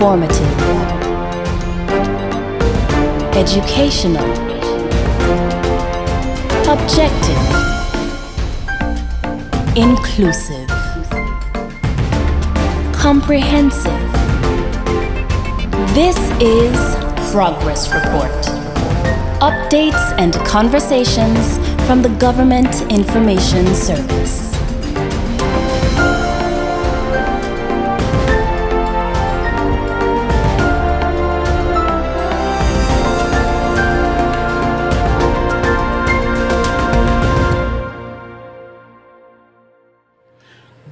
Informative, educational, objective, inclusive, comprehensive. This is Progress Report. Updates and conversations from the Government Information Service.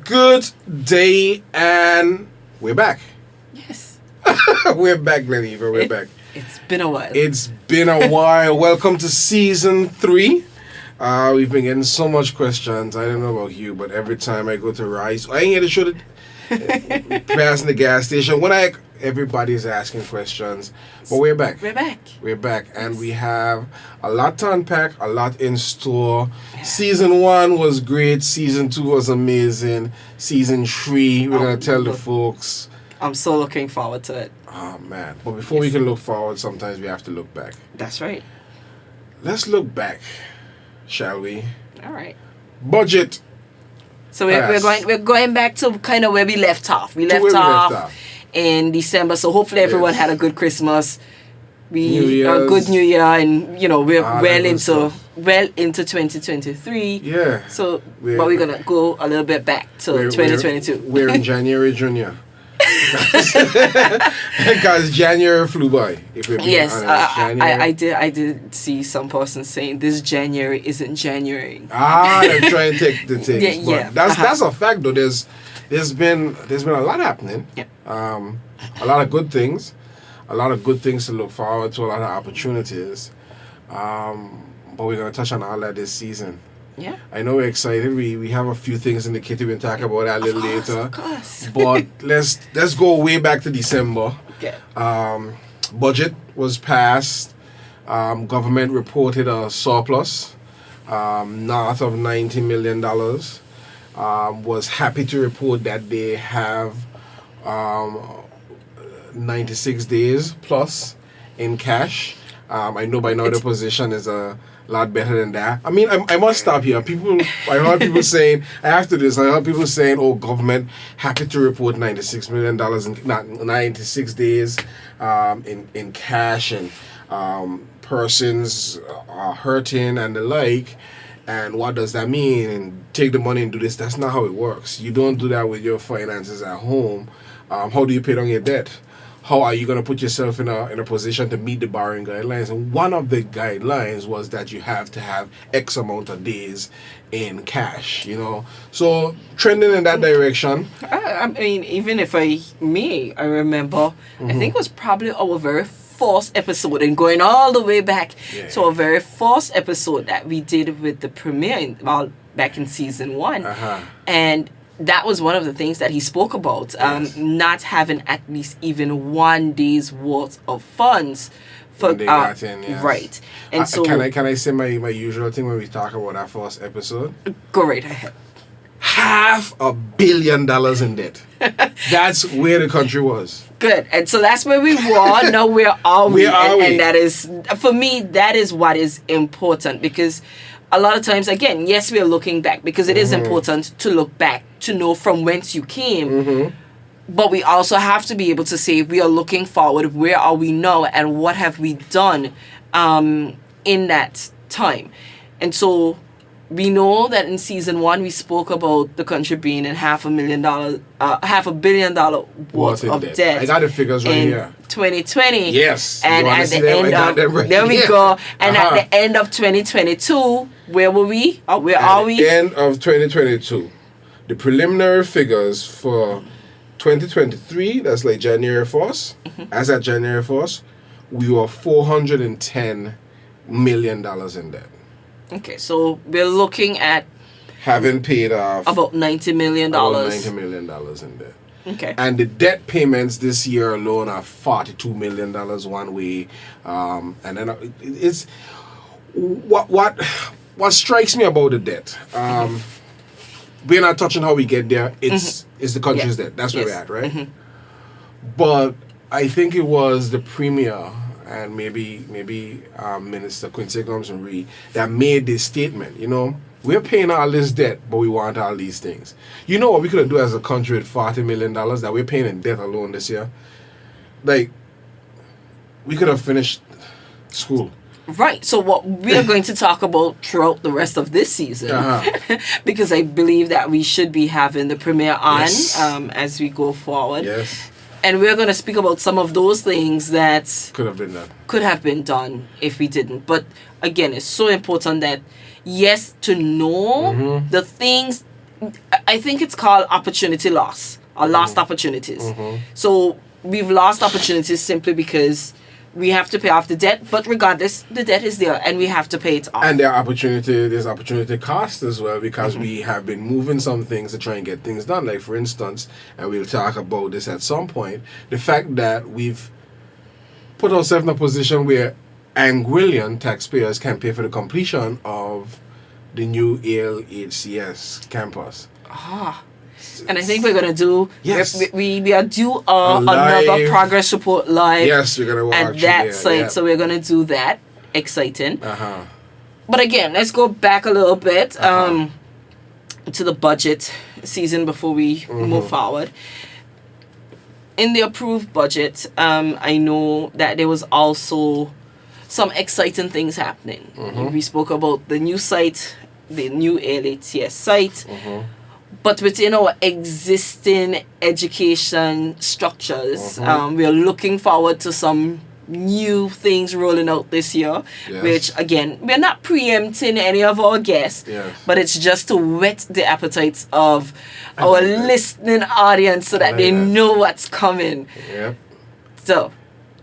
Good day, and we're back. Yes. We're back, Gleneva. We're back. It's been a while. It's been a while. Welcome to season 3. We've been getting so much questions. I don't know about you, but every time I go to Rise, I ain't here to shoot it. Passing the gas station. Everybody's asking questions. But we're back. We're back. We're back, and we have a lot to unpack, a lot in store. Season 1 was great. Season 2 was amazing. Season 3, we're going to tell the folks. I'm so looking forward to it. Oh, man. But before we can look forward, sometimes we have to look back. That's right. Let's look back, shall we? All right. Budget. So we're going back to kind of where we left off. We left off in December, so hopefully everyone had a good Christmas. A good New Year, and we're well into 2023. Yeah. So but we're gonna go a little bit back to 2022. We're in January, Junior. Because January flew by. If we're being honest. I did see some person saying this January isn't January. They're trying to take the things. Yeah. That's a fact though. There's been a lot happening. Yeah. A lot of good things. A lot of good things to look forward to. A lot of opportunities. But we're gonna touch on all that this season. Yeah. I know we're excited. We have a few things in the kitty. We'll talk about that a little later. Of course. But let's go way back to December. Okay. Budget was passed. Government reported a surplus north of $90 million. Was happy to report that they have 96 days plus in cash. I know by now the position is a lot better than that. I mean, I must stop here. I heard people saying, after this, oh, government happy to report $96 million in 96 days in cash, and persons are hurting and the like. And what does that mean? And take the money and do this. That's not how it works. You don't do that with your finances at home. How do you pay down your debt? How are you going to put yourself in a position to meet the borrowing guidelines? And one of the guidelines was that you have to have X amount of days in cash, So trending in that direction. I mean, even if I remember, I think it was probably our very first episode, and going all the way back to our very first episode that we did with the premiere back in season 1. And that was one of the things that he spoke about, not having at least even 1 day's worth of funds for right. And so can I say my usual thing when we talk about our first episode? Go right ahead. $500 million in debt. That's where the country was. Good. And so that's where we were. Now where are we? And that is, for me, that is what is important, because a lot of times, again, yes, we are looking back, because it is important to look back, to know from whence you came. But we also have to be able to say we are looking forward. Where are we now, and what have we done in that time? And so we know that in season 1 we spoke about the country being in $500 million worth of debt. I got the figures right here. 2020. Yes. And at the end of there we go. And at the end of 2022, where were we? Where are we? End of 2022. The preliminary figures for 2023, that's like January 1st. As at January 1st, we were $410 million in debt. Okay, so we're looking at having paid off about $90 million. About $90 million in debt. Okay. And the debt payments this year alone are $42 million one way. And then it's what strikes me about the debt. We're not touching how we get there. It's the country's debt. That's where we're at, right? But I think it was the Premier and maybe Minister Quincy Gomson Reed that made this statement. You know, we're paying all this debt, but we want all these things. You know what we could have done as a country with $40 million that we're paying in debt alone this year? Like, we could have finished school. Right. So what we're going to talk about throughout the rest of this season, because I believe that we should be having the Premier on as we go forward. Yes. And we're going to speak about some of those things that Could have been done. Could have been done if we didn't. But again, it's so important that, yes, to know the things. I think it's called opportunity loss or lost opportunities. So we've lost opportunities simply because we have to pay off the debt, but regardless, the debt is there and we have to pay it off. And there's opportunity cost as well, because we have been moving some things to try and get things done. Like, for instance, and we'll talk about this at some point, the fact that we've put ourselves in a position where Anguillian taxpayers can pay for the completion of the new ALHCS campus. And I think we're going to do, yes, we are due another progress report live. Yes, we're going to watch at that site. So we're going to do that. Exciting. But again, let's go back a little bit to the budget season before we move forward. In the approved budget, I know that there was also some exciting things happening. We spoke about the new site, the new ALHCS site. But within our existing education structures, we are looking forward to some new things rolling out this year, which, again, we're not preempting any of our guests, but it's just to whet the appetites of our listening audience so that they know what's coming. So,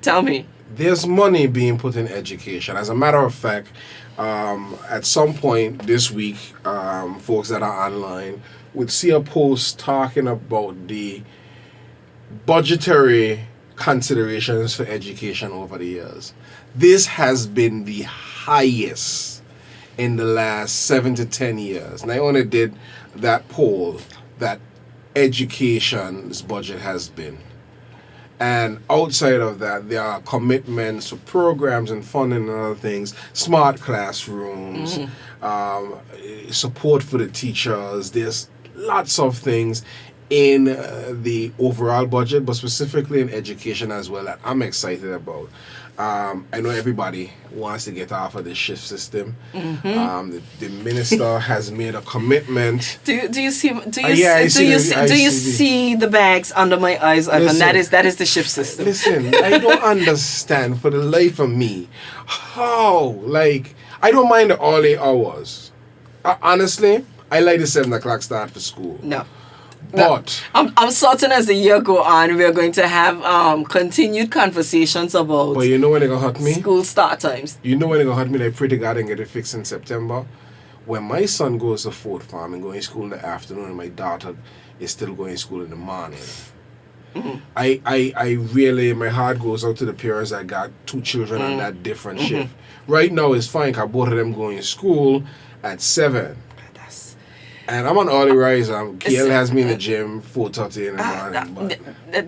tell me. There's money being put in education. As a matter of fact, at some point this week, folks that are online would see a post talking about the budgetary considerations for education over the years. This has been the highest in the last 7 to 10 years. And I only did that poll that education's budget has been. And outside of that, there are commitments for programs and funding and other things, smart classrooms, support for the teachers. There's lots of things in the overall budget, but specifically in education as well, that I'm excited about. I know everybody wants to get off of the shift system. The minister has made a commitment. Do you see the bags under my eyes, Ivan? Listen, that is the shift system. Listen, I don't understand for the life of me how, like, I don't mind the all 8 hours. Honestly, I like the 7 o'clock start for school. No. But I'm certain as the year go on, we're going to have continued conversations about. But you know when they're gonna hurt me? School start times. You know when they're gonna hurt me? I pray to God and get it fixed in September. When my son goes to Fort Farm and going to school in the afternoon, and my daughter is still going to school in the morning. I really, my heart goes out to the parents that got 2 children on that different shift. Right now it's fine because both of them going to school at 7. And I'm an early riser. KL has me in the gym 4:30 in the morning.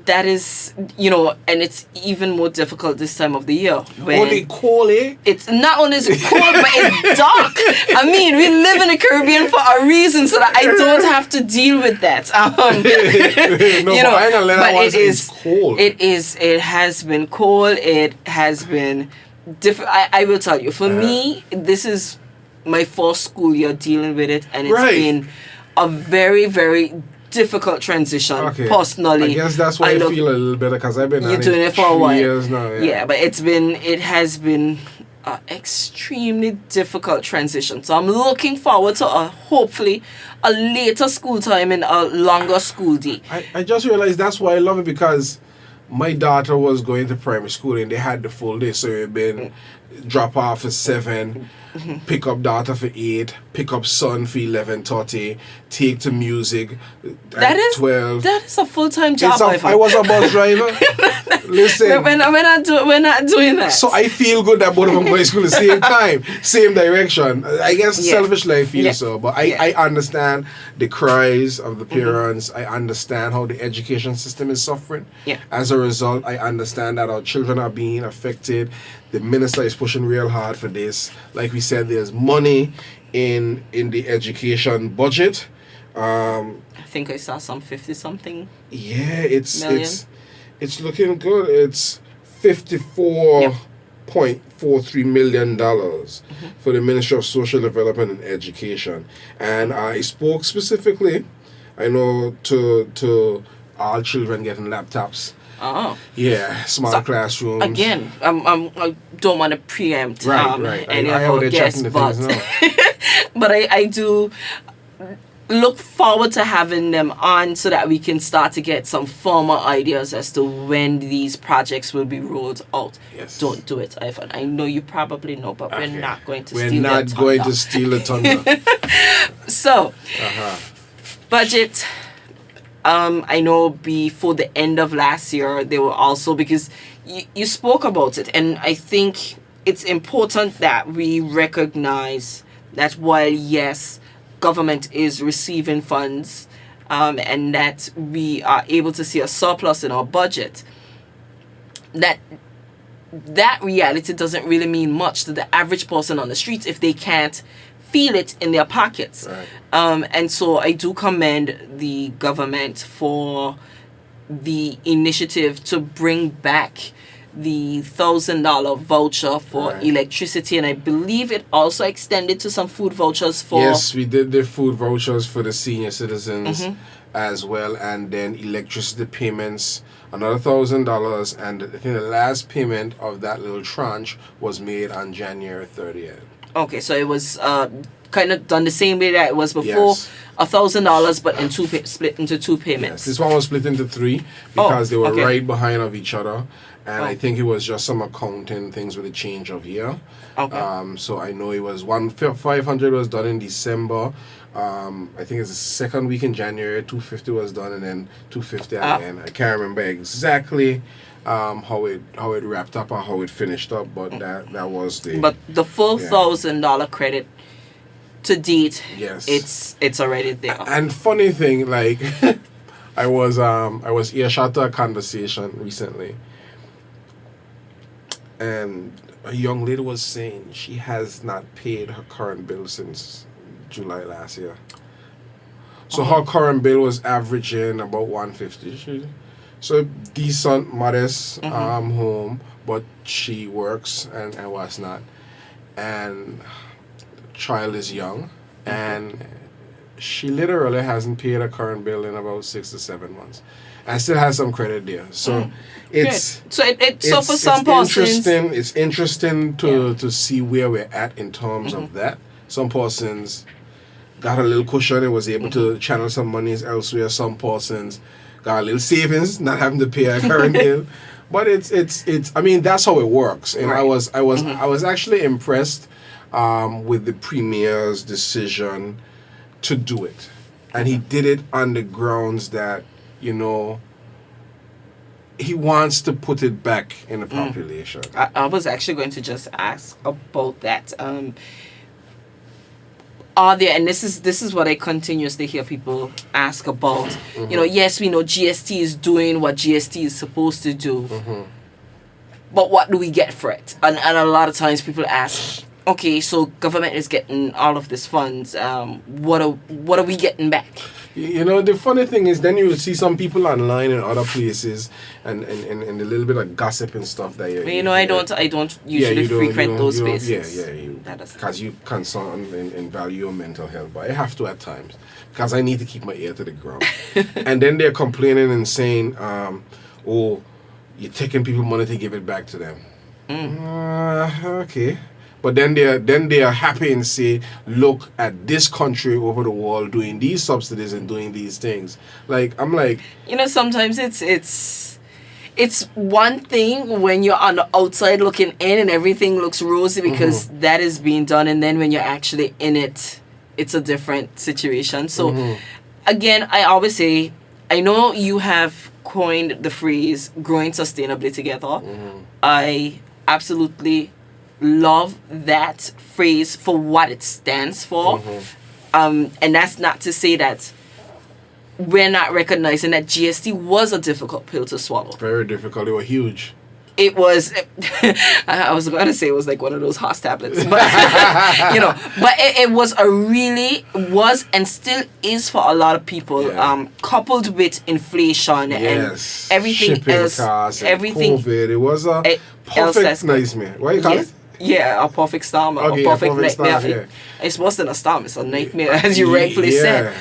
That is, and it's even more difficult this time of the year. When they cold, eh? It's not only is it cold, but it's dark. I mean, we live in the Caribbean for a reason, so that I don't have to deal with that. But it is cold. It has been cold. It has been different. I will tell you. For me, this is my 4th school year dealing with it, and it's been a very, very difficult transition. Personally, I guess that's why I feel a little better, because I've been doing it for a while. Years now. Yeah, but it has been an extremely difficult transition. So I'm looking forward to hopefully a later school time and a longer school day. I just realized that's why I love it, because my daughter was going to primary school and they had the full day, so it had been drop off at 7. pick up daughter for 8, pick up son for 11:30, take to music at 12. That is a full-time job. I was a bus driver. Listen, we're not doing that. so I feel good that both of them go to school at the same time, same direction. I guess selfishly I feel so, but I understand the cries of the parents. I understand how the education system is suffering. Yeah. As a result, I understand that our children are being affected. The minister is pushing real hard for this. Like we said, there's money in the education budget. I think I saw some 50-something. Yeah, million. it's looking good. It's $54.43 million for the Ministry of Social Development and Education. And I spoke specifically, I know, to all children getting laptops. Oh. Yeah, smart classrooms. Again, I don't want to preempt any of our guests, but but I do look forward to having them on so that we can start to get some firmer ideas as to when these projects will be rolled out. Yes. Don't do it, Ivan. I know you probably know, but we're not going to We're steal not their going thunder. to steal the thunder. So, budget. I know before the end of last year, they were also, because you spoke about it, and I think it's important that we recognize that while, yes, government is receiving funds, and that we are able to see a surplus in our budget, that reality doesn't really mean much to the average person on the streets if they can't feel it in their pockets. Right. And so I do commend the government for the initiative to bring back the $1,000 voucher for electricity, and I believe it also extended to some food vouchers for... Yes, we did the food vouchers for the senior citizens as well, and then electricity payments, another $1,000, and I think the last payment of that little tranche was made on January 30th. Okay, so it was kind of done the same way that it was before, Yes. $1,000, but in split into two payments. Yes, this one was split into 3 because they were okay. right behind of each other, and I think it was just some accounting things with the change of year. Okay. So I know it was 500 was done in December. I think it's the second week in January. 250 was done, and then 250 at the end. I can't remember exactly how it wrapped up or how it finished up, but that was the. But the full $1,000 credit to date, Yes. it's already there. And funny thing, like I was earshot to a conversation recently, and a young lady was saying she has not paid her current bill since July last year. So her current bill was averaging about $150. So decent, modest home, but she works and was not, and child is young, and she literally hasn't paid her current bill in about 6 to 7 months, and still has some credit there. So it's good. So for some persons, it's interesting to see where we're at in terms of that. Some persons got a little cushion and was able to channel some monies elsewhere. Some persons got a little savings, not having to pay a current bill. But it's I mean, that's how it works. And I was actually impressed with the premier's decision to do it, and he did it on the grounds that, you know, he wants to put it back in the population. I was actually going to just ask about that. Are there, and this is what I continuously hear people ask about. You know, yes, we know GST is doing what GST is supposed to do, but what do we get for it? And a lot of times people ask, okay, so government is getting all of these funds. What are we getting back? You know, the funny thing is, then you will see some people online in other places and a little bit of gossip and stuff that I don't usually frequent those spaces. Because you concern and value your mental health, but I have to at times because I need to keep my ear to the ground. And then they're complaining and saying, "Oh, you're taking people money to give it back to them." Okay. But then they are happy and say, look at this country over the world doing these subsidies and doing these things. Like, I'm like, you know, sometimes it's it's one thing when you're on the outside looking in and everything looks rosy because that is being done, and then when you're actually in it, it's a different situation. So again, I always say, I know you have coined the phrase growing sustainably together. I absolutely love that phrase for what it stands for. And that's not to say that we're not recognizing that GST was a difficult pill to swallow. Very difficult. They were huge. It was, I was going to say it was like one of those horse tablets, but, but it was was and still is for a lot of people, coupled with inflation and everything shipping else, costs and everything. COVID. It was a perfect nightmare. What do you call it? Yeah, a perfect storm, Okay, a perfect nightmare. Storm, yeah. It's worse than a storm, it's a nightmare, as you rightfully said.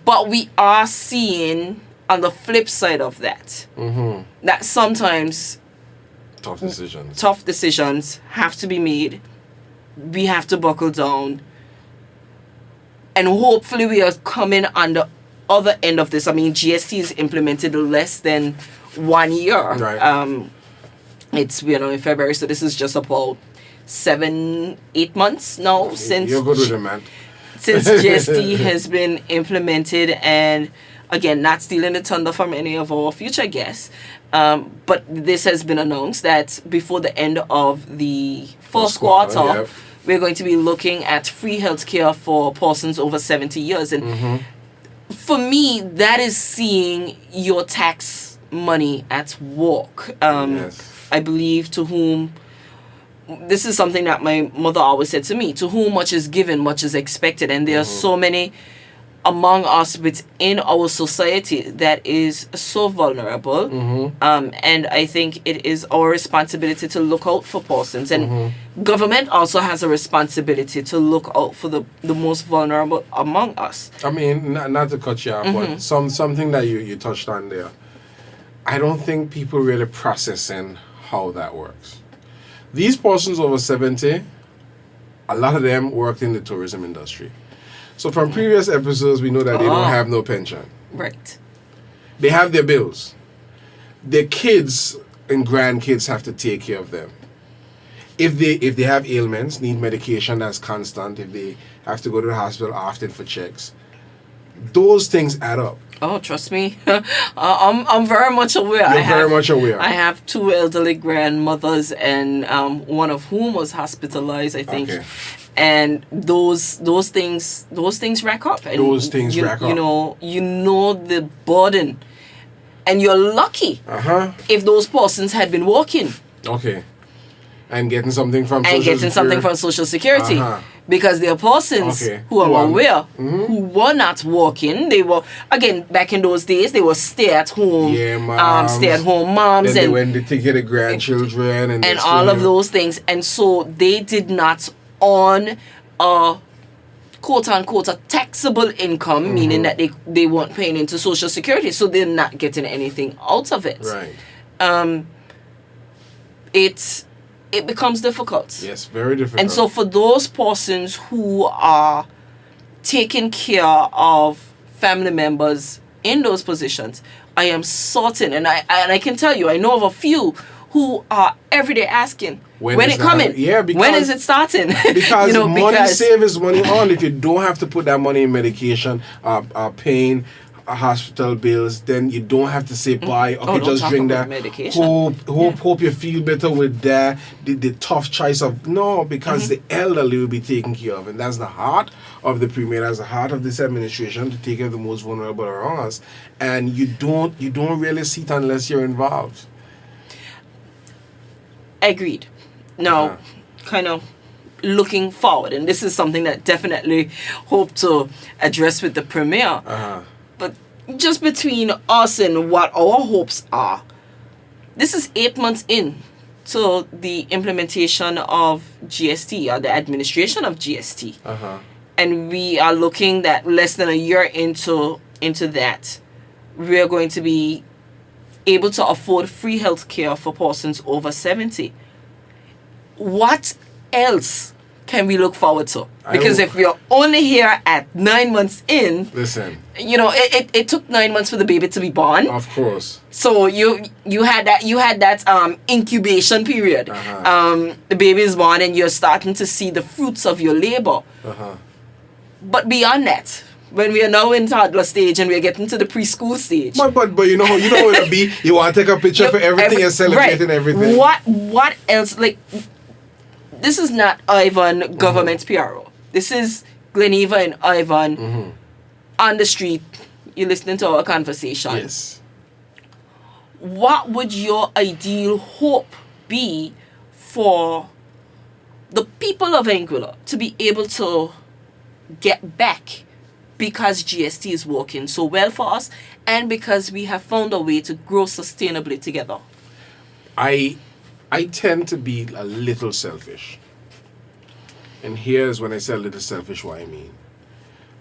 But we are seeing on the flip side of that, that sometimes tough decisions have to be made. We have to buckle down. And hopefully we are coming on the other end of this. I mean, GST is implemented less than 1 year. Right. It's, in February, so this is just about 7-8 months now since... You're good with it, man. Since GST has been implemented, and again, not stealing the thunder from any of our future guests, but this has been announced that before the end of the first quarter, we're going to be looking at free healthcare for persons over 70 years. And for me, that is seeing your tax money at work. I believe to whom... This is something that my mother always said to me, to whom much is given, much is expected. And there are so many among us within our society that is so vulnerable. And I think it is our responsibility to look out for persons. And government also has a responsibility to look out for the most vulnerable among us. I mean, not to cut you off, but something that you touched on there. I don't think people really processing how that works. These persons over 70, a lot of them worked in the tourism industry. So from previous episodes, we know that they don't have no pension. Right. They have their bills. Their kids and grandkids have to take care of them. If they have ailments, need medication that's constant, if they have to go to the hospital often for checks, those things add up. Oh, trust me, I'm very much aware. You're very much aware. I have 2 elderly grandmothers, and one of whom was hospitalized, I think. Okay. And those things rack up. And those things rack up. You know the burden, and you're lucky if those persons had been working. Okay. And getting something from Social Security. Because there are persons who are aware, who were not working. They were, again, back in those days, they were stay-at-home moms. Then they went to take care of the grandchildren. And all of those things. And so they did not earn a quote-unquote a taxable income, meaning that they weren't paying into Social Security. So they're not getting anything out of it. Right. It becomes difficult. Yes, very difficult. And so for those persons who are taking care of family members in those positions, I am certain, and I can tell you, I know of a few who are every day asking, when it coming? Yeah, because, when is it starting? Because money saved is money on. If you don't have to put that money in medication, paying hospital bills, then you don't have to say bye. Okay, just drink that. Medication. Hope you feel better with that. The tough choice of no, because the elderly will be taken care of, and that's the heart of the Premier. That's the heart of this administration, to take care of the most vulnerable around us. And you don't really see it unless you're involved. Agreed. Now, kind of looking forward, and this is something that definitely hope to address with the Premier. But just between us and what our hopes are, this is 8 months in to the implementation of GST, or the administration of GST. And we are looking that less than a year into that, we are going to be able to afford free health care for persons over 70. What else can we look forward to? Because if we're only here at 9 months in, listen, it took 9 months for the baby to be born. Of course. So you had that incubation period. The baby is born and you're starting to see the fruits of your labor. But beyond that, when we are now in toddler stage and we're getting to the preschool stage. But you know how it'll be. You want to take a picture for everything and celebrating everything. What else? Like, this is not Ivan government PRO. This is Gleneva and Ivan on the street. You're listening to our conversation. Yes. What would your ideal hope be for the people of Anguilla to be able to get back, because GST is working so well for us and because we have found a way to grow sustainably together? I tend to be a little selfish. And here's when I say a little selfish what I mean.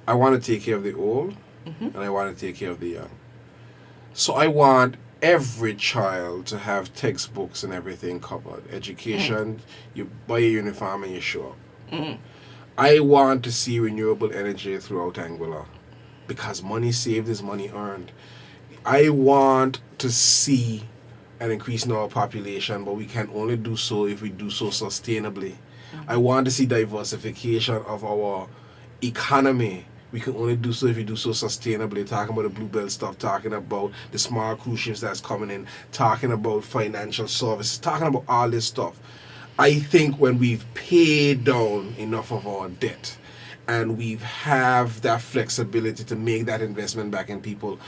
I want to take care of the old and I want to take care of the young. So I want every child to have textbooks and everything covered. Education, you buy a uniform and you show up. I want to see renewable energy throughout Anguilla because money saved is money earned. I want to see an increase in our population, but we can only do so if we do so sustainably. I want to see diversification of our economy. We can only do so if we do so sustainably. Talking about the Blue Belt stuff, talking about the small cruise ships that's coming in, talking about financial services, talking about all this stuff. I think when we've paid down enough of our debt and we have that flexibility to make that investment back in people,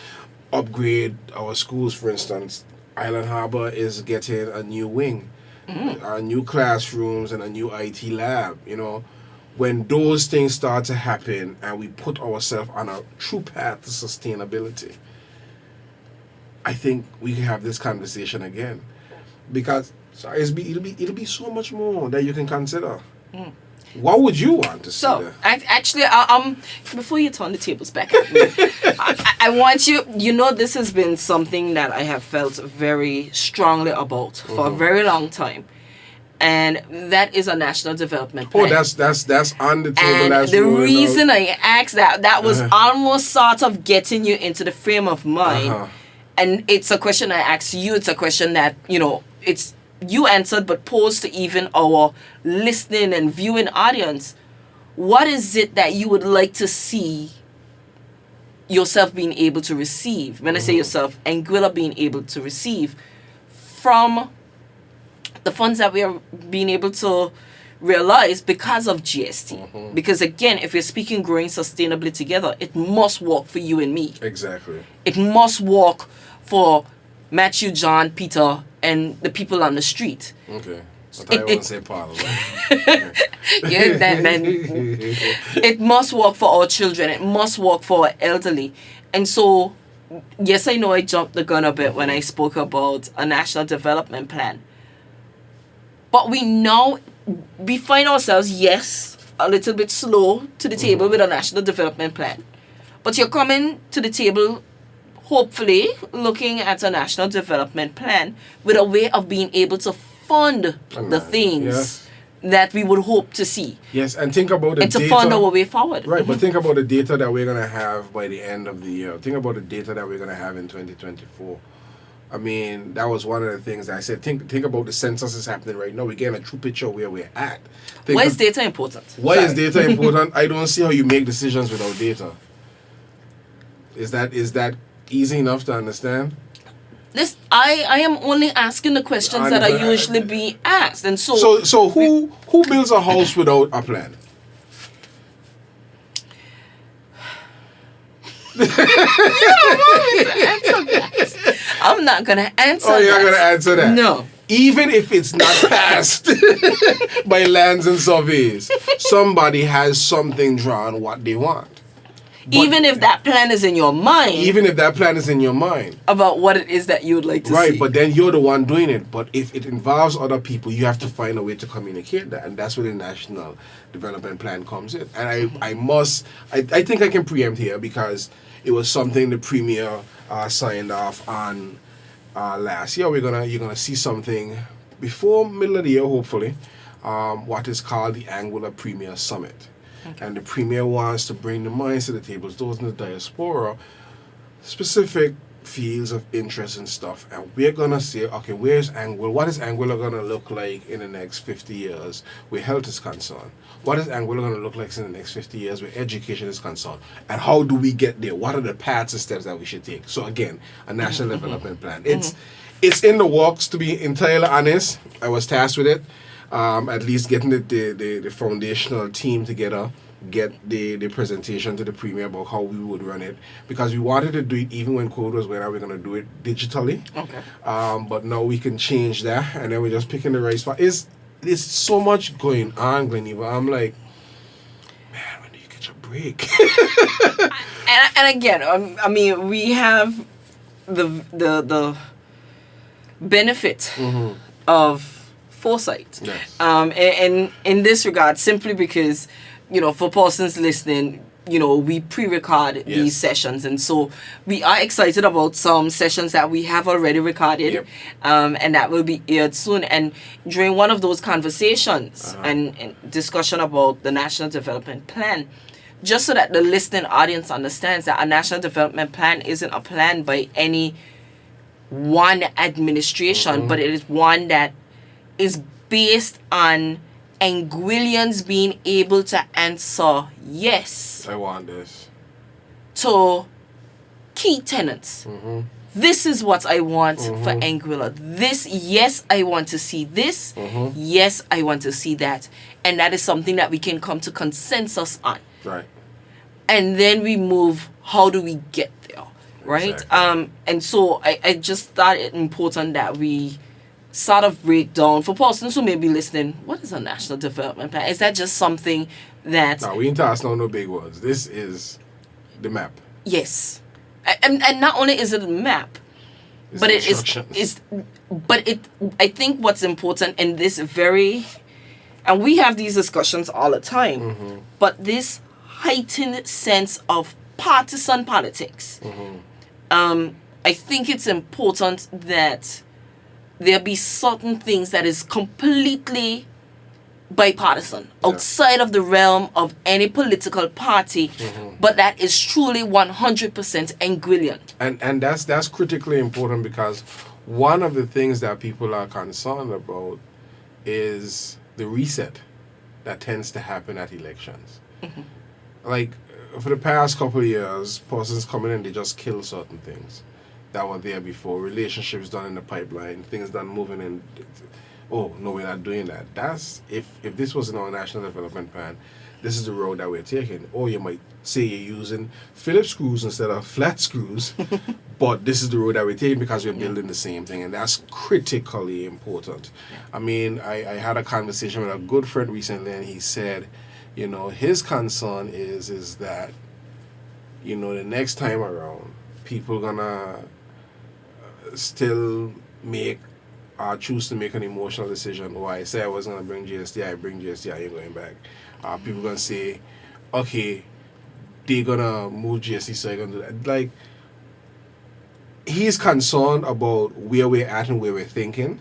upgrade our schools, for instance, Island Harbor is getting a new wing, new classrooms and a new IT lab, When those things start to happen and we put ourselves on a true path to sustainability, I think we can have this conversation again. Because it'll be so much more that you can consider. What would you want to see? So, actually, before you turn the tables back at me, I want you. This has been something that I have felt very strongly about for a very long time, and that is a national development plan. Oh, that's on the table. And the reason I asked that was almost sort of getting you into the frame of mind. And it's a question I asked you. It's a question that it's. You answered, but posed to even our listening and viewing audience. What is it that you would like to see yourself being able to receive? When I say yourself, Anguilla being able to receive from the funds that we are being able to realize because of GST. Because again, if we're speaking growing sustainably together, it must work for you and me. Exactly. It must work for Matthew, John, Peter, and the people on the street. Okay. I thought you wouldn't say Paul. It must work for our children. It must work for our elderly. And so, yes, I know I jumped the gun a bit when I spoke about a national development plan. But we find ourselves, yes, a little bit slow to the table with a national development plan. But you're coming to the table hopefully looking at a national development plan with a way of being able to fund the things that we would hope to see. Yes, and think about the data. And to fund our way forward. Right, but think about the data that we're going to have by the end of the year. Think about the data that we're going to have in 2024. I mean, that was one of the things that I said. Think about the census is happening right now. We're getting a true picture of where we're at. Why is data important? Why is data important? I don't see how you make decisions without data. Is that easy enough to understand? I am only asking the questions that are usually being asked, and so who builds a house without a plan? I'm not gonna answer. Oh, you're not gonna answer that. No. Even if it's not passed by lands and surveys, somebody has something drawn what they want. But even if that plan is in your mind. Even if that plan is in your mind. About what it is that you would like to see. Right, but then you're the one doing it. But if it involves other people, you have to find a way to communicate that. And that's where the National Development Plan comes in. And I think I can preempt here because it was something the Premier signed off on last year. You're gonna see something before middle of the year, hopefully. what is called the Anguilla Premier Summit. Okay. And the Premier wants to bring the minds to the tables, those in the diaspora, specific fields of interest and stuff. And we're going to say, okay, where's Anguilla? What is Anguilla going to look like in the next 50 years where health is concerned? What is Anguilla going to look like in the next 50 years where education is concerned? And how do we get there? What are the paths and steps that we should take? So again, a national development plan. It's in the works, to be entirely honest. I was tasked with it. At least getting the foundational team together, get the presentation to the Premier about how we would run it, because we wanted to do it even when COVID was going on. We're going to do it digitally. Okay. But now we can change that, and then we're just picking the right spot. There's so much going on, Gleneva. I'm like, man, when do you get your break? and again, I mean, we have the benefit of foresight. Yes. And in this regard, simply because, for persons listening, we pre-record these sessions, and so we are excited about some sessions that we have already recorded, and that will be aired soon. And during one of those conversations and discussion about the National Development Plan, just so that the listening audience understands that a National Development Plan isn't a plan by any one administration, but it is one that is based on Anguillians being able to answer yes. I want this. To key tenets. This is what I want for Anguilla. This, yes, I want to see this. Yes, I want to see that. And that is something that we can come to consensus on. Right. And then we move, how do we get there? Right? Exactly. And so I just thought it important that we sort of break down, for persons who may be listening, what is a national development plan? Is that just something that... No, we ain't talking no big words. This is the map. Yes. And not only is it a map, It's but it is... instructions. I think what's important in this very... And we have these discussions all the time, but this heightened sense of partisan politics, I think it's important that there be certain things that is completely bipartisan, outside of the realm of any political party, but that is truly 100% Anguillian. And that's critically important, because one of the things that people are concerned about is the reset that tends to happen at elections. Like, for the past couple of years, persons coming in, they just kill certain things that were there before. Relationships done in the pipeline, things done moving in. Oh, no, we're not doing that. That's, if this was in our national development plan, this is the road that we're taking. Or you might say you're using Phillips screws instead of flat screws, but this is the road that we're taking because we're building the same thing, and that's critically important. I mean, I had a conversation with a good friend recently, and he said, his concern is that, the next time around, people gonna still choose to make an emotional decision. Oh, I say I wasn't gonna bring GST, I bring GST, I ain't going back. People gonna say, okay, they're gonna move GST, so I'm gonna do that. Like, he's concerned about where we're at and where we're thinking.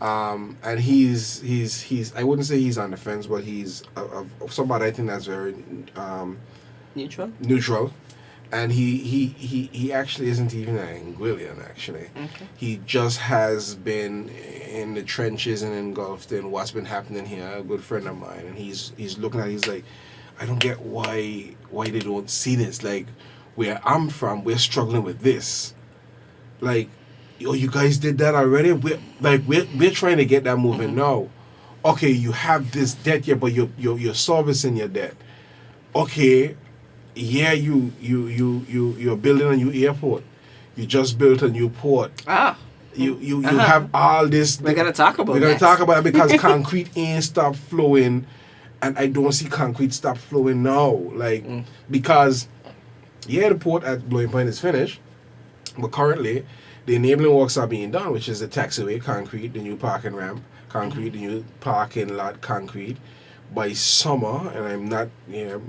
And he's I wouldn't say he's on the fence, but he's somebody I think that's very neutral. And he actually isn't even an Anguillian, actually. He just has been in the trenches and engulfed in what's been happening here. A good friend of mine, and he's looking at it, he's like, I don't get why they don't see this. Like, where I'm from, we're struggling with this. Like, you guys did that already? We're trying to get that moving now. Okay, you have this debt here, but you're servicing your debt. Okay, yeah, you're building a new airport. You just built a new port. You have all this. We're gonna talk about it because concrete ain't stopped flowing, and I don't see concrete stop flowing now. Like, because the port at Blowing Point is finished, but currently the enabling works are being done, which is the taxiway concrete, the new parking ramp concrete, the new parking lot concrete. By summer, and I'm not, let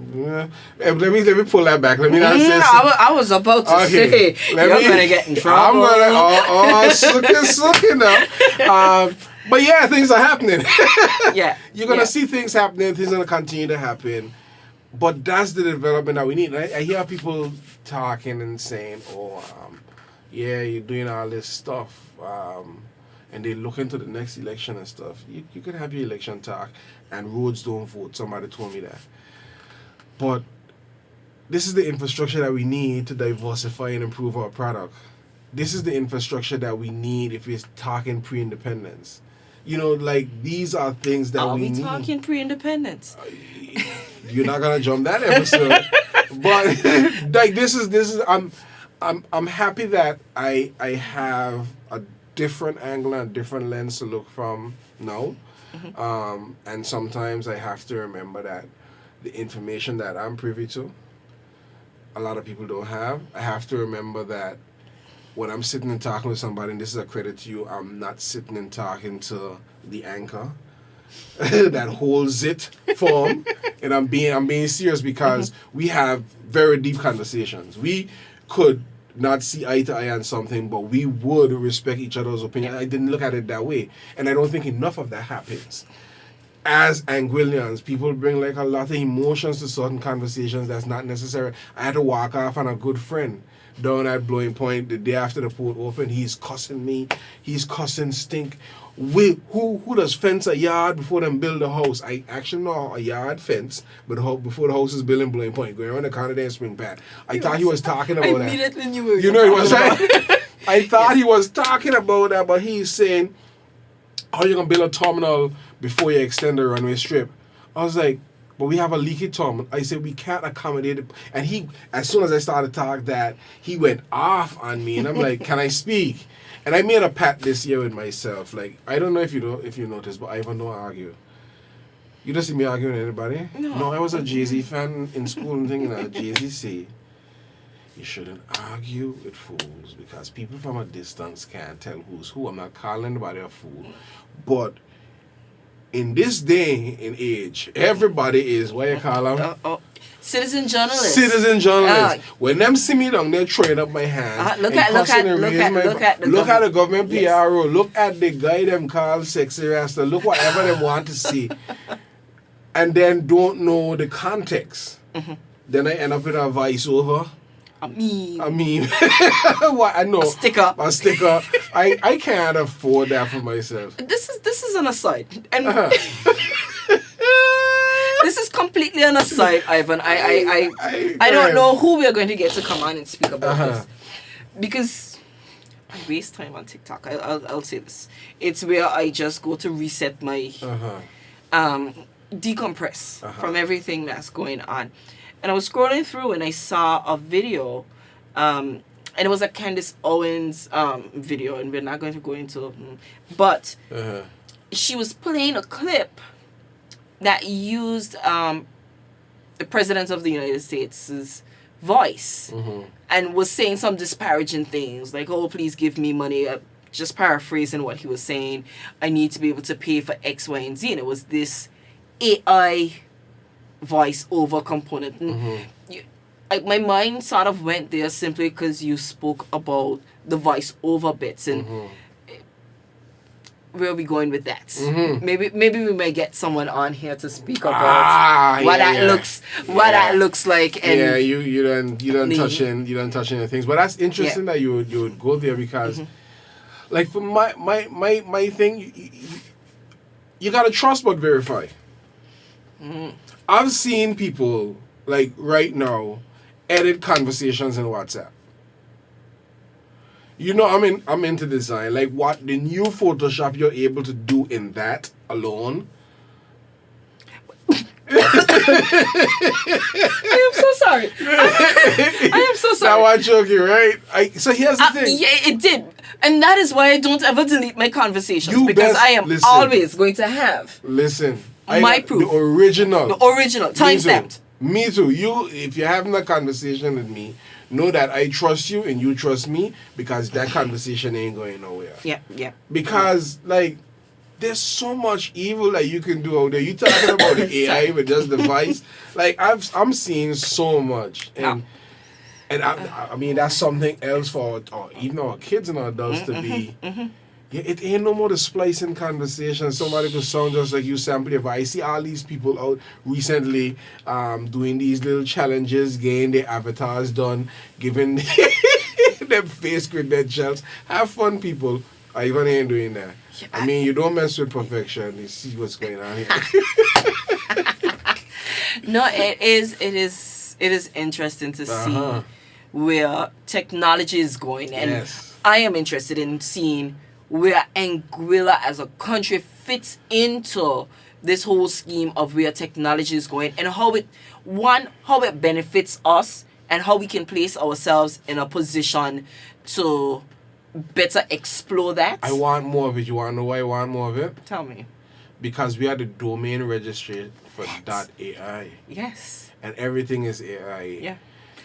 me pull that back. Let me not say. I was about to say, you're going to get in trouble. I'm going to, sucking now. But yeah, things are happening. Yeah. You're going to see things happening. Things are going to continue to happen. But that's the development that we need. I hear people talking and saying, yeah, you're doing all this stuff. And they look into the next election and stuff. You could have your election talk and roads don't vote. Somebody told me that. But this is the infrastructure that we need to diversify and improve our product. This is the infrastructure that we need if we're talking pre-independence. You know, like, these are things that we need. Are we talking pre-independence? You're not gonna jump that episode. But like, this is I'm happy that I have a different angle and a different lens to look from now. And sometimes I have to remember that the information that I'm privy to, a lot of people don't have. I have to remember that when I'm sitting and talking with somebody, and this is a credit to you, I'm not sitting and talking to the anchor that holds it form. And I'm being serious because we have very deep conversations. We could not see eye to eye on something, but we would respect each other's opinion. I didn't look at it that way. And I don't think enough of that happens. As Anguillians, people bring like a lot of emotions to certain conversations that's not necessary. I had to walk off on a good friend down at Blowing Point the day after the port opened. He's cussing me. He's cussing Stink. Who does fence a yard before them build a house? I actually know a yard fence, but before the house is built in Blowing Point, going around the corner there in Spring Pat. I thought he was talking about that. Immediately knew you know what I'm saying? I thought he was talking about that, but he's saying, how you going to build a terminal before you extend the runway strip? I was like, but we have a leaky terminal. I said, we can't accommodate it. And he, as soon as I started to talk that, he went off on me. And I'm like, can I speak? And I made a pact this year with myself. Like, I don't know if you noticed, but Ivan don't argue. You don't see me arguing with anybody? No, I was a Jay-Z fan in school and thinking that Jay-Z say, you shouldn't argue with fools because people from a distance can't tell who's who. I'm not calling anybody a fool. But in this day and age, everybody is, what you call them? Citizen journalists. Citizen journalists. When them see me down, they're throwing up my hands. Look at the government PRO. Look at the guy them call sexy rasta. Look whatever they want to see. And then don't know the context. Then I end up with a voiceover. A meme. What? I know. A sticker. I can't afford that for myself. This is an aside. And this is completely an aside, Ivan. I don't know who we are going to get to come on and speak about this. Because I waste time on TikTok. I'll say this. It's where I just go to reset my decompress from everything that's going on. And I was scrolling through and I saw a video, and it was a Candace Owens video, and we're not going to go into but she was playing a clip that used the President of the United States' voice and was saying some disparaging things like, oh, please give me money. Just paraphrasing what he was saying. I need to be able to pay for X, Y, and Z. And it was this AI voice over component. My mind sort of went there simply because you spoke about the voice over bits and where are we going with that? Maybe we may get someone on here to speak about what that looks like. And you don't touch any things, but that's interesting that you would go there because, like for my thing, you gotta trust but verify. I've seen people like right now edit conversations in WhatsApp. You know, I'm into design. Like what the new Photoshop you're able to do in that alone. I am so sorry. I am so sorry. Now I'm joking, right? So here's the thing. Yeah, it did. And that is why I don't ever delete my conversations. Because I am always going to have my proof. The original. Timestamped. Me too. If you're having a conversation with me, know that I trust you and you trust me because that conversation ain't going nowhere. Yeah. Because, like, there's so much evil that you can do out there. You talking about the AI with just the device. Like, I'm seeing so much. And I mean, that's something else for even our kids and our adults to be, Yeah, it ain't no more the splicing conversation. Somebody could sound just like you, sample your voice. I see all these people out recently doing these little challenges, getting their avatars done, giving them face credentials. Have fun, people. I even ain't doing that. Yeah, I mean, you don't mess with perfection. You see what's going on here. No, it is interesting to see where technology is going, and Yes. I am interested in seeing where Anguilla as a country fits into this whole scheme of where technology is going, and how it benefits us, and how we can place ourselves in a position to better explore that. I want more of it. You want to know why I want more of it? Tell me. Because we are the domain registry for .ai. Yes. And everything is AI. Yeah.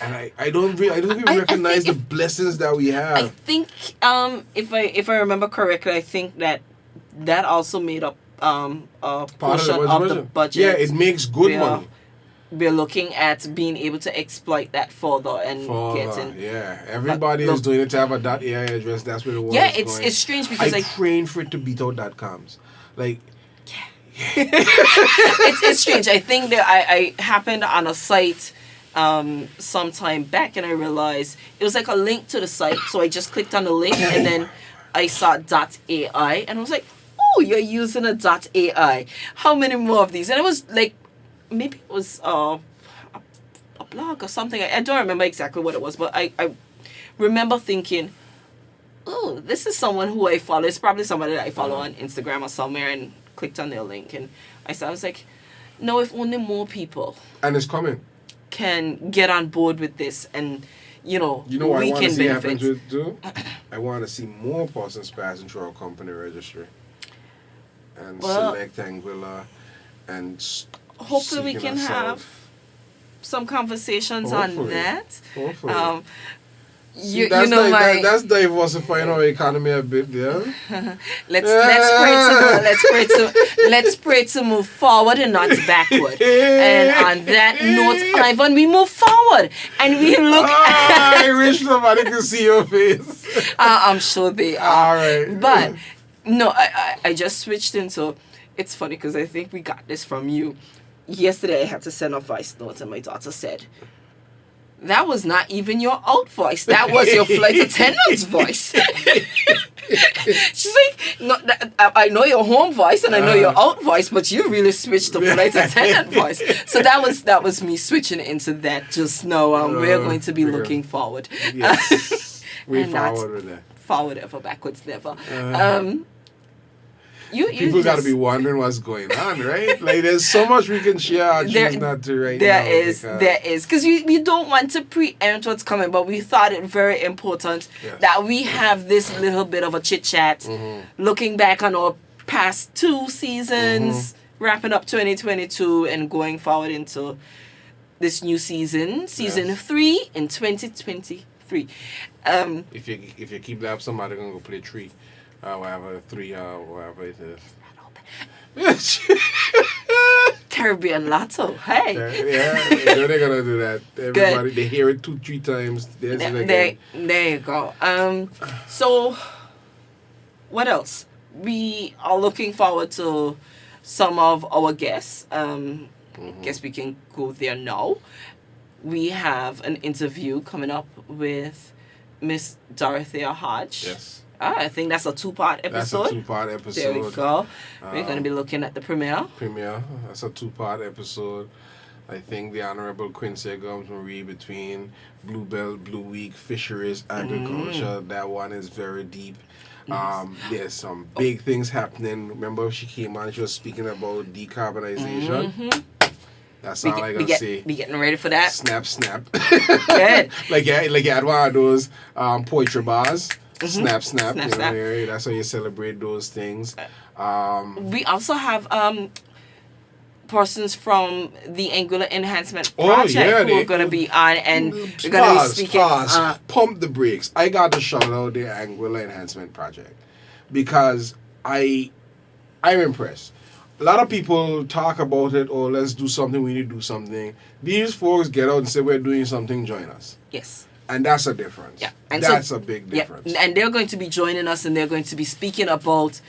And I don't even I recognize think the blessings that we I have. think if I remember correctly, I think that also made up a portion of the budget. Yeah, it makes good Yeah. money. We're looking at being able to exploit that further and getting. Yeah, everybody Look- is doing it to have a .ai address. That's where the world Yeah, is it's going. it's strange because I trained for it to beat out .coms. Like, it's strange. I think that I happened on a site some time back, and I realized it was like a link to the site. So I just clicked on the link, and then I saw .ai, and I was like, oh, you're using a .ai. How many more of these? And it was like, maybe it was a blog or something. I don't remember exactly what it was, but I remember thinking, oh, this is someone who I follow. It's probably somebody that I follow on Instagram or somewhere, and clicked on their link, and I was like, no, if only more people and it's coming. can get on board with this, and You know what I we want to can see happen benefit. to it too? I want to see more persons passing through our company registry. And Well- select Anguilla and Hopefully we seeking can ourselves. have some conversations on Hopefully. that. Hopefully. You that's know my that's diversifying our economy a bit, yeah. let's pray to move forward and not backward. And on that note, Ivan, we move forward and we look I at. wish somebody could see your face. I'm sure they are. All right. But no, I just switched into. It's funny because I think we got this from you. Yesterday I had to send a voice note, and my daughter said, that was not even your out voice. That was your flight attendant's voice. She's like, no, I know your home voice and I know your out voice, but you really switched the flight attendant voice. So that was me switching into that just now. We're going to be yeah. looking forward. Yes. We And that's- forward with that. Forward ever, backwards never. You People got to just- be wondering what's going on, right? Like, there's so much we can share. I choose not to right now. There is. Because we don't want to preempt what's coming, but we thought it very important Yes. that we have this little bit of a chit-chat, looking back on our past 2 seasons, wrapping up 2022 and going forward into this new season, season Yes. 3 in 2023. If you keep that up, somebody gonna go play 3, whatever 3, whatever it is. Caribbean Lotto. Hey. Yeah, you know they're gonna do that. Everybody, they hear it 2-3 times. There's it again. There you go. So, what else? We are looking forward to some of our guests. Guess we can go there now. We have an interview coming up with Miss Dorothea Hodge. Yes. I think that's a 2-part That's a episode. 2-part episode. There we go. We're going to be looking at the premiere. Premiere. That's a 2-part episode. I think the Honorable Quincy Gomes Marie between Blue Belt, Blue Week, fisheries, agriculture. That one is very deep. There's some big things happening. Remember, she came on. She was speaking about decarbonization. That's all I gotta say. Be getting ready for that. Snap, snap. Good. like you had one of those poetry bars. Snap, snap. Snap, You know, snap. yeah, that's how you celebrate those things. We also have persons from the Anguilla Enhancement Oh, Project yeah, who are they- going to be on, and we're going to be speaking. Pump the brakes. I got to shout out the Anguilla Enhancement Project because I'm impressed. A lot of people talk about it, let's do something, we need to do something. These folks get out and say, we're doing something, join us. Yes. And that's a difference. Yeah. And that's a big difference. Yeah. And they're going to be joining us, and they're going to be speaking about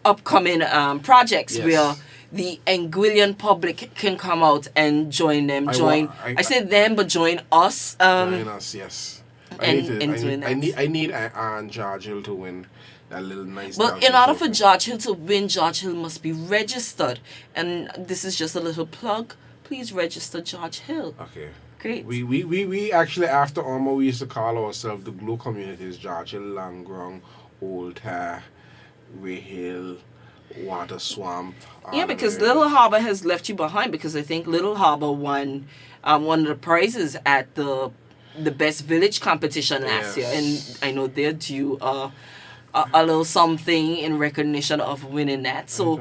upcoming projects where the Anguillan public can come out and join them. I said them, but join us. Join us, yes. I need George Hill to win that little nice. But in order for George Hill to win, George Hill must be registered. And this is just a little plug. Please register George Hill. Okay. Great. We actually, after Ormo, we used to call ourselves the Glow Communities: George Hill, Langrong, Old Tare, Ray Hill, Water Swamp. Yeah, because Little Harbour has left you behind, because I think Little Harbour won one of the prizes at the Best Village competition last year, and I know they're due a little something in recognition of winning that. So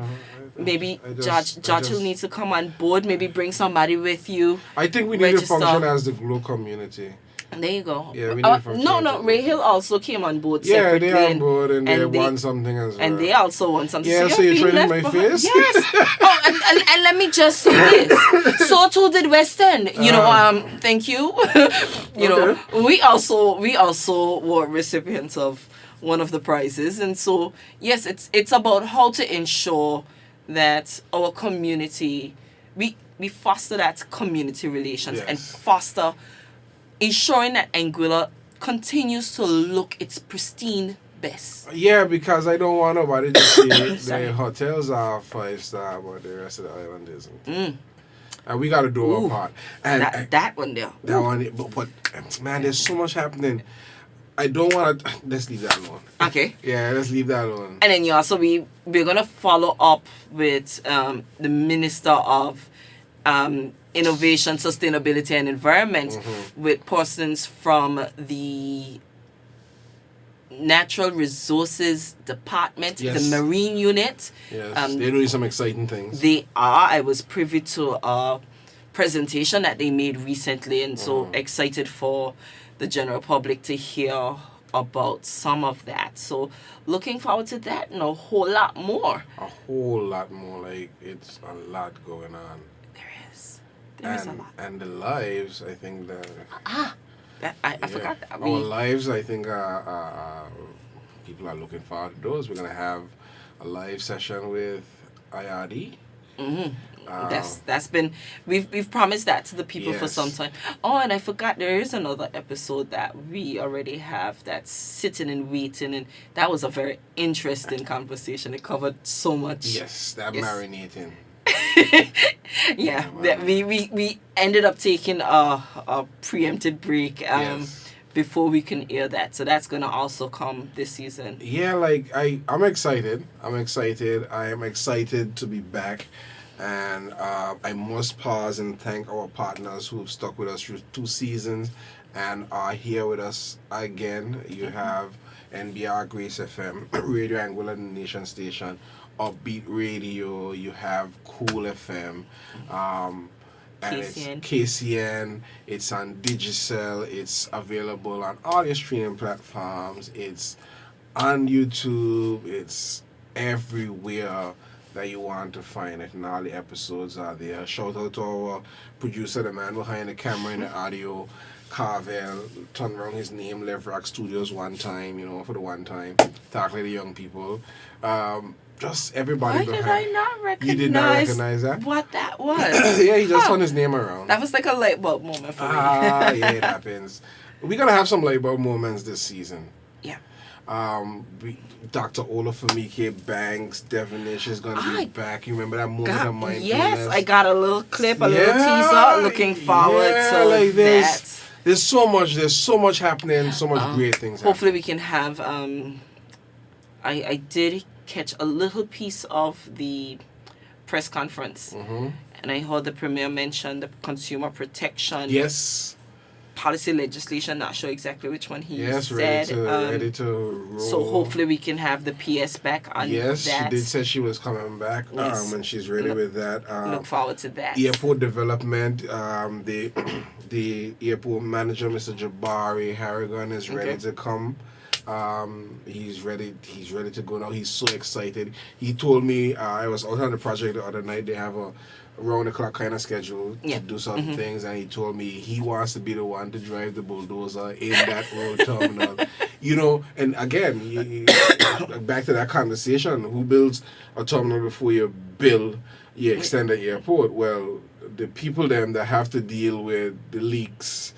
maybe George Hill needs to come on board. Maybe bring somebody with you. I think we need to function as the Glow Community. There you go. Yeah, we need to function. No, Ray Hill also came on board separately. Yeah, they're on board, and they won something as well. And they also won something. Yeah, so you're training my face? Yes. And let me just say this. So too did West End. Thank you. We also were recipients of one of the prizes. And so, yes, it's about how to ensure that our community, we foster that community relations and foster ensuring that Anguilla continues to look its pristine best. Yeah, because I don't want nobody to say the hotels are 5-star, but the rest of the island isn't. And we got to do our part. And that one there. That one, but man, there's so much happening. I don't want to. Let's leave that alone. Okay. Yeah, let's leave that alone. And then we're gonna follow up with the Minister of Innovation, Sustainability and Environment with persons from the Natural Resources Department, the Marine Unit. Yes, they're doing some exciting things. They are. I was privy to a presentation that they made recently, and so excited for the general public to hear about some of that. So looking forward to that and a whole lot more. A whole lot more. Like, it's a lot going on. There is a lot. And the lives, I think that... I forgot that. Our lives, I think, people are looking forward to those. We're going to have a live session with IRD. That's been... We've promised that to the people for some time. Oh, and I forgot there is another episode that we already have that's sitting and waiting, and that was a very interesting conversation. It covered so much. Yes, marinating. We ended up taking a preempted break before we can air that, so that's gonna also come this season. Yeah, like I'm excited. I am excited to be back, and I must pause and thank our partners who have stuck with us through 2 seasons and are here with us again. You have NBR Grace FM, Radio Anguilla Nation Station, Upbeat Radio, you have Cool FM, and KCN. It's KCN, it's on Digicel, it's available on all your streaming platforms, it's on YouTube, it's everywhere that you want to find it, and all the episodes are there. Shout out to our producer, the man behind the camera and the audio, Carvel, turned around his name, Lev Rock Studios one time, for the one time, talk like the young people. Just everybody Why behind. did I not recognize? You did not recognize that? What that was? Yeah, he just turned his name around. That was like a light bulb moment for me. Yeah, it happens. We're going to have some light bulb moments this season. Yeah. Dr. Olafemike Banks, Devonish is going to be back. You remember that moment of mindfulness? Yes, I got a little clip, a little teaser, looking forward to like that. There's so much happening, so much great things hopefully happening. We can have, I did catch a little piece of the press conference, and I heard the Premier mention the consumer protection policy legislation, not sure exactly which one he said. Ready to roll. So hopefully we can have the PS back on that. Yes, she did say she was coming back, and she's ready with that. Look forward to that. Airport development, the airport manager, Mr. Jabari Harrigan, is ready to come He's ready. He's ready to go now. He's so excited. He told me I was out on the project the other night. They have a round the clock kind of schedule to do certain things, and he told me he wants to be the one to drive the bulldozer in that road terminal. You know, and again, back to that conversation: who builds a terminal before you build your extended airport? Well, the people them that have to deal with the leaks,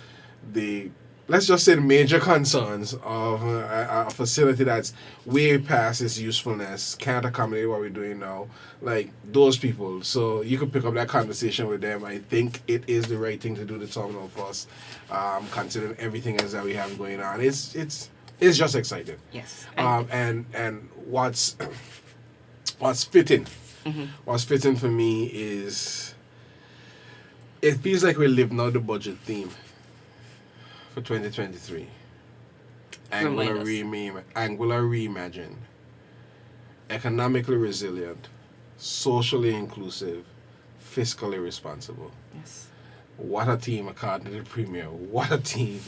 the let's just say the major concerns of a facility that's way past its usefulness, can't accommodate what we're doing now, like those people. So you could pick up that conversation with them. I think it is the right thing to do the terminal for us, considering everything else that we have going on. It's just exciting. Yes. And what's fitting, what's fitting for me is it feels like we're living out the budget theme for 2023. Angular reimagined, economically resilient, socially inclusive, fiscally responsible. Yes. What a team, according to the Premier. What a team.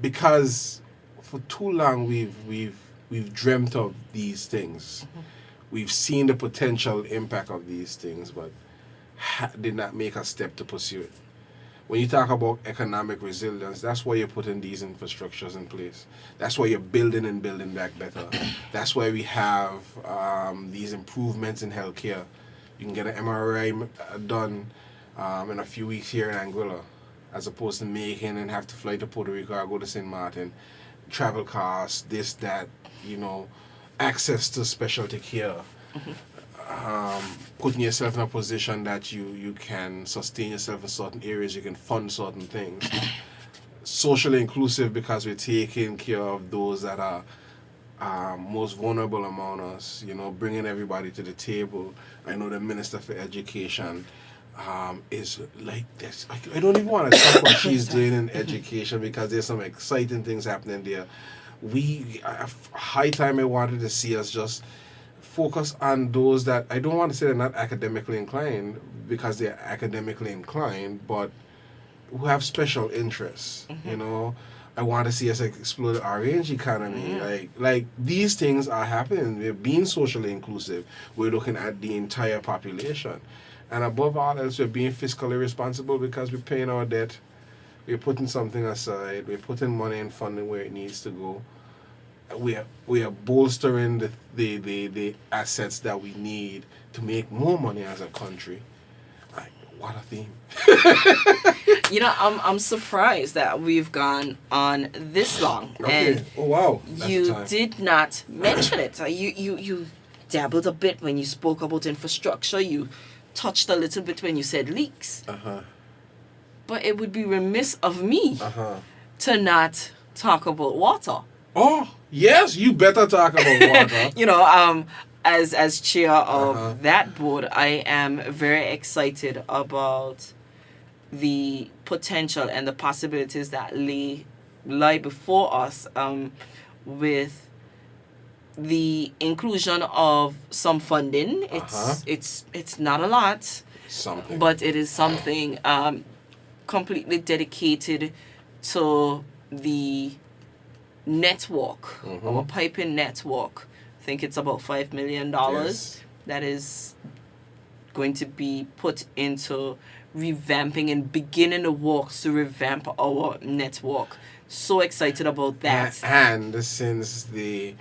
Because for too long we've dreamt of these things. We've seen the potential impact of these things, but did not make a step to pursue it. When you talk about economic resilience, that's why you're putting these infrastructures in place. That's why you're building and building back better. That's why we have these improvements in healthcare. You can get an MRI done in a few weeks here in Anguilla, as opposed to making and have to fly to Puerto Rico or go to St. Martin. Travel costs, this, that, access to specialty care. Putting yourself in a position that you can sustain yourself in certain areas, you can fund certain things. Socially inclusive because we're taking care of those that are most vulnerable among us, bringing everybody to the table. I know the Minister for Education is like this. I don't even want to talk what she's doing in education because there's some exciting things happening there. High time I wanted to see us just focus on those that I don't want to say they're not academically inclined because they're academically inclined, but who have special interests. I want to see us explore the orange economy. Like these things are happening. We're being socially inclusive. We're looking at the entire population, and above all else, we're being fiscally responsible because we're paying our debt. We're putting something aside. We're putting money and funding where it needs to go. We are bolstering the assets that we need to make more money as a country. What a theme. I'm surprised that we've gone on this long. Okay. And oh wow. That's you did not mention it. You dabbled a bit when you spoke about infrastructure. You touched a little bit when you said leaks. But it would be remiss of me to not talk about water. Oh, yes, you better talk about water. As chair of that board, I am very excited about the potential and the possibilities that lie before us with the inclusion of some funding. It's not a lot, but it is something completely dedicated to the network, our piping network. I think it's about $5 million that is going to be put into revamping and beginning the works to revamp our network. So excited about that. And since the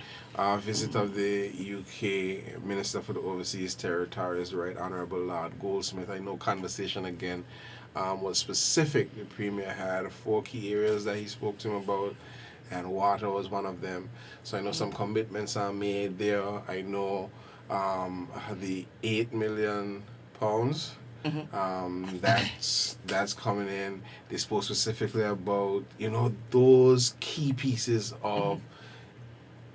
visit of the UK Minister for the Overseas Territories, the Right Honourable Lord Goldsmith, I know conversation again was specific. The Premier had 4 key areas that he spoke to him about, and water was one of them. So I know some commitments are made there. I know the £8 million that's coming in. They spoke specifically about those key pieces of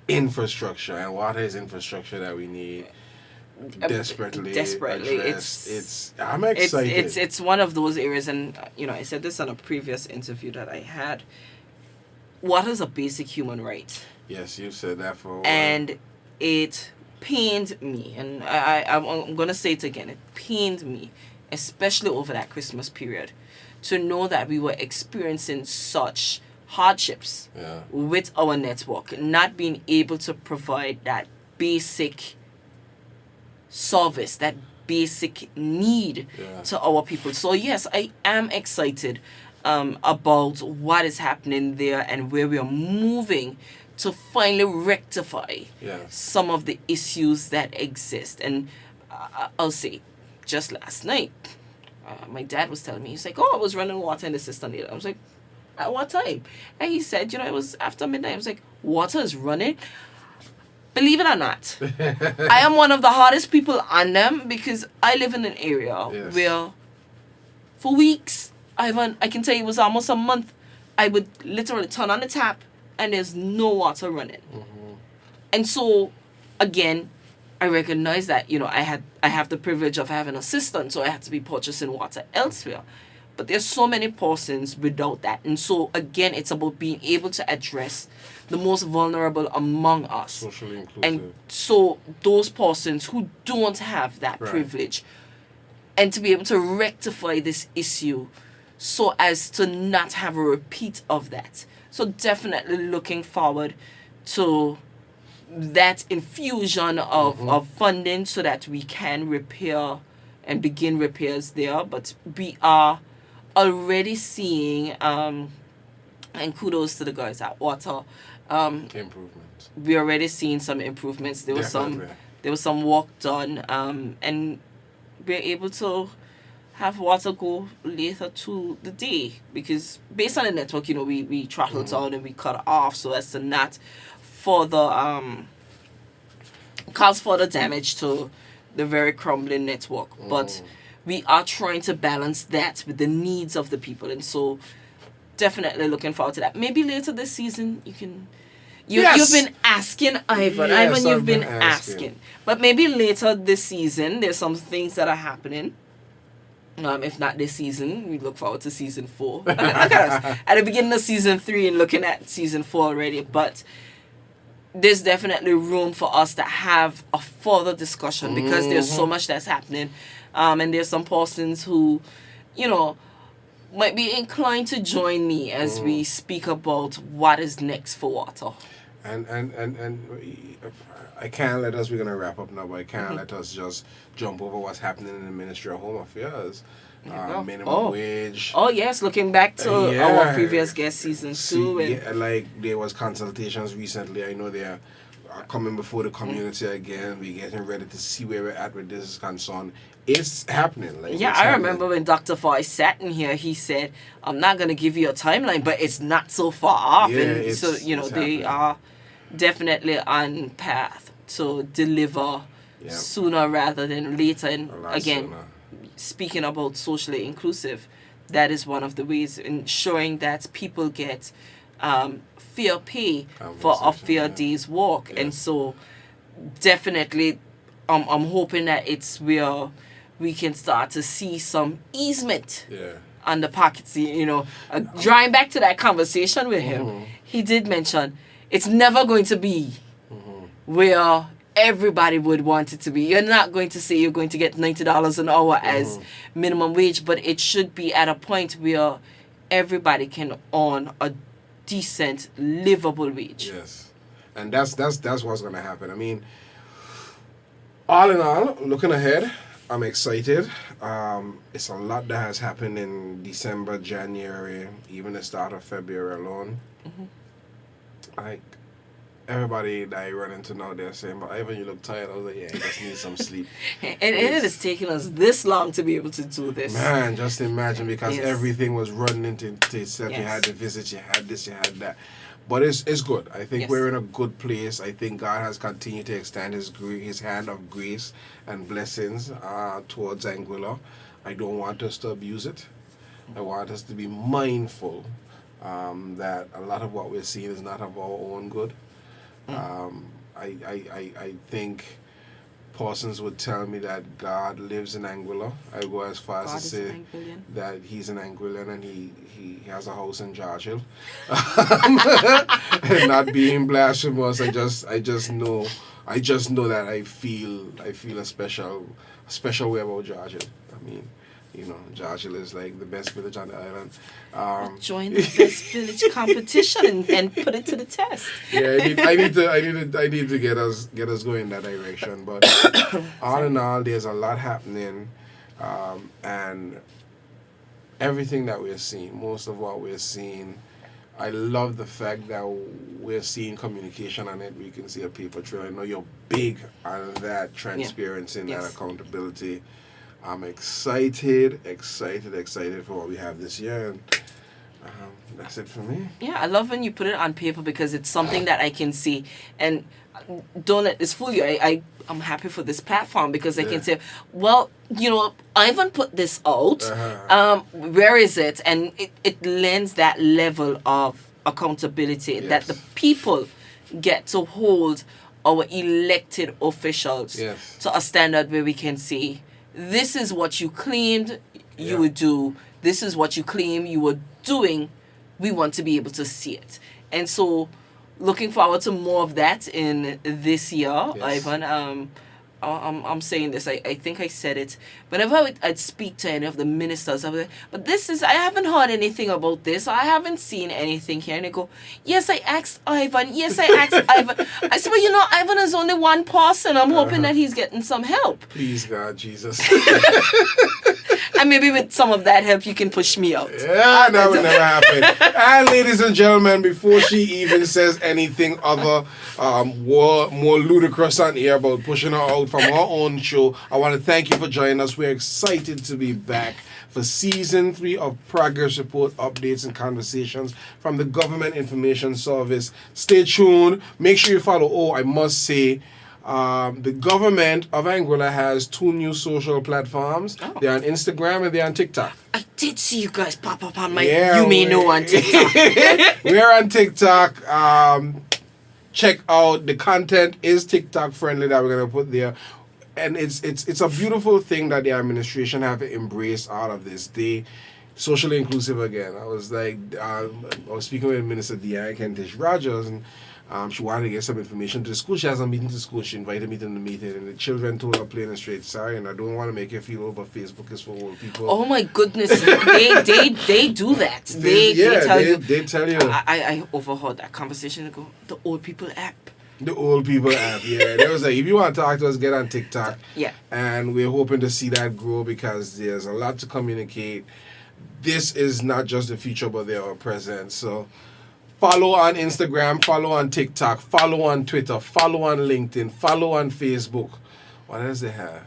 infrastructure, and water is infrastructure that we need desperately. I'm excited. It's one of those areas, and I said this on a previous interview that I had. Water is a basic human right. Yes, you've said that for a while. And it pained me, and I'm going to say it again, it pained me, especially over that Christmas period, to know that we were experiencing such hardships Yeah. with our network, not being able to provide that basic service, that basic need Yeah. to our people. So yes, I am excited about what is happening there and where we are moving to finally rectify Yes. some of the issues that exist. And I'll say, just last night, my dad was telling me, he's like, oh, I was running water in the system there. I was like, at what time? And he said, it was after midnight. I was like, water is running? Believe it or not, I am one of the hardest people on them because I live in an area Yes. where for weeks, I can tell you it was almost a month, I would literally turn on the tap and there's no water running. And so, again, I recognize that, I have the privilege of having an assistant, so I had to be purchasing water elsewhere. But there's so many persons without that. And so, again, it's about being able to address the most vulnerable among us. Socially inclusive. And so those persons who don't have that Right. privilege, and to be able to rectify this issue so as to not have a repeat of that. So definitely looking forward to that infusion of funding so that we can repair and begin repairs there. But we are already seeing, and kudos to the guys at Water, Improvement. we're already seeing some improvements. There was some work done, and we're able to have water go later to the day because based on the network, we throttle down and we cut off so as to not further cause further damage to the very crumbling network. But we are trying to balance that with the needs of the people, and so definitely looking forward to that. Maybe later this season you can. Yes. You've been asking, Ivan. Yes, Ivan, you've I've been been asking. asking. But maybe later this season, there's some things that are happening. If not this season, we look forward to season 4. Look at us. At the beginning of season 3 and looking at season 4 already. But there's definitely room for us to have a further discussion because there's so much that's happening. And there's some persons who, might be inclined to join me as we speak about what is next for water. And I can't let us, we're going to wrap up now, but I can't let us just jump over what's happening in the Ministry of Home Affairs. Minimum wage. Oh, yes, looking back to our previous guest, season 2. Like there was consultations recently. I know they are coming before the community again. We're getting ready to see where we're at with this is concerned. It's happening. I remember when Dr. Foy sat in here, he said, I'm not going to give you a timeline, but it's not so far off. Yeah, and so, they happening. are definitely on path to deliver sooner rather than later. And again, speaking about socially inclusive, that is one of the ways ensuring that people get fair pay for a fair day's work. And so definitely I'm hoping that it's where we can start to see some easement on the pockets. Drawing back to that conversation with him, he did mention it's never going to be where everybody would want it to be. You're not going to say you're going to get $90 an hour as minimum wage, but it should be at a point where everybody can earn a decent, livable wage. Yes, and that's what's going to happen. I mean, all in all, looking ahead, I'm excited. It's a lot that has happened in December, January, even the start of February alone. Like, everybody that I run into now, they're saying, but Ivan, you look tired. I was like, yeah, I just need some sleep. And it has taken us this long to be able to do this. Man, just imagine, because everything was running into itself. You had the visit, you had this, you had that. But it's good. I think we're in a good place. I think God has continued to extend his hand of grace and blessings towards Anguilla. I don't want us to abuse it. I want us to be mindful that a lot of what we're seeing is not of our own good. I think persons would tell me that God lives in Anguilla. I go as far as to say that he's an Anguillan and he has a house in George Hill. And not being blasphemous, I just know that I feel a special way about George Hill. I mean, You know, Joshua is like the best village on the island. Join the best village competition and put it to the test. Yeah, I need to get us going in that direction. But all in all, there's a lot happening, and everything that we're seeing, most of what we're seeing, I love the fact that we're seeing communication on it. We can see a paper trail. I know you're big on that transparency and that accountability. I'm excited for what we have this year. And that's it for me. Yeah, I love when you put it on paper because it's something that I can see. And don't let this fool you. I'm happy for this platform because I can say, well, you know, Ivan put this out. Where is it? And it lends that level of accountability that the people get to hold our elected officials to a standard where we can see, this is what you claimed you would do. This is what you claim you were doing. We want to be able to see it. And so looking forward to more of that in this year, Ivan. I'm saying this. I think I said it. Whenever I'd speak to any of the ministers, I was like, but I haven't heard anything about this. I haven't seen anything here. And they go, yes, I asked Ivan. Yes, I asked Ivan. I said, well, you know, Ivan is only one person. I'm hoping that he's getting some help. Please, God, Jesus. And maybe with some of that help, you can push me out. Yeah, that would never happen. And ladies and gentlemen, before she even says anything other more ludicrous on here about pushing her out from her own show, I want to thank you for joining us. We're excited to be back for Season 3 of Progress Report updates and conversations from the Government Information Service. Stay tuned. Make sure you follow. Oh, I must say, the government of Anguilla has 2 new social platforms. They're on Instagram and they're on TikTok. I did see you guys pop up on my You May Know on TikTok. We're on TikTok. Check out the content is TikTok friendly that we're gonna put there. And it's a beautiful thing that the administration have embraced all of this. They socially inclusive again. I was speaking with Minister Diane Kentish Rogers, and she wanted to get some information to the school. She has a meeting to school. She invited me to the meeting, and the children told her plain and straight, sorry, and I don't want to make you feel old, but Facebook is for old people. Oh my goodness, they do that. They tell you. They tell you. I overheard that conversation and go, the old people app. The old people app, yeah. They was like, if you want to talk to us, get on TikTok. Yeah. And we're hoping to see that grow because there's a lot to communicate. This is not just the future, but they are present. So follow on Instagram, follow on TikTok, follow on Twitter, follow on LinkedIn, follow on Facebook. What else they have?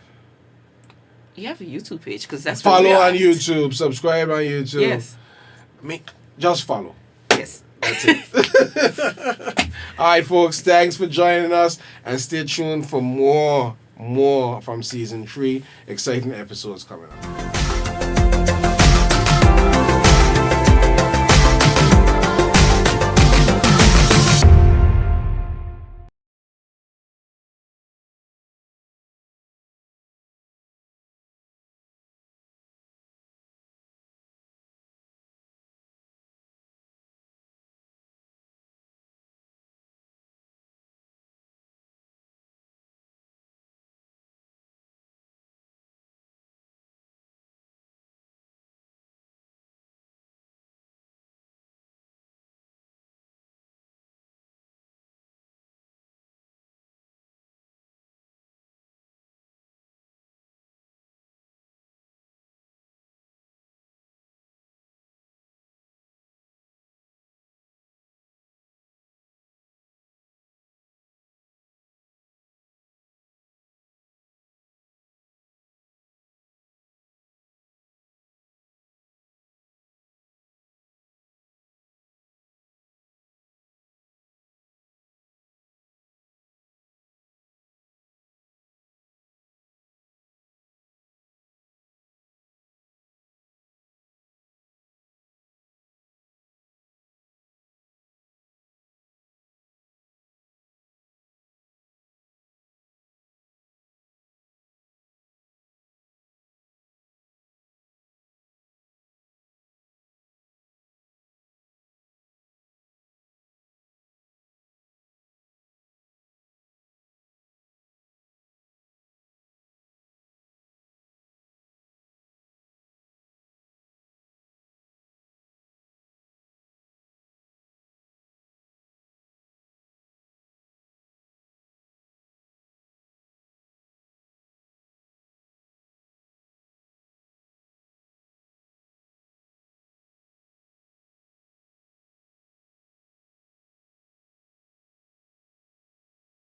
You have a YouTube page because that's follow on YouTube, subscribe on YouTube. Yes. Just follow. Yes. That's it. All right, folks. Thanks for joining us, and stay tuned for more from Season 3. Exciting episodes coming up.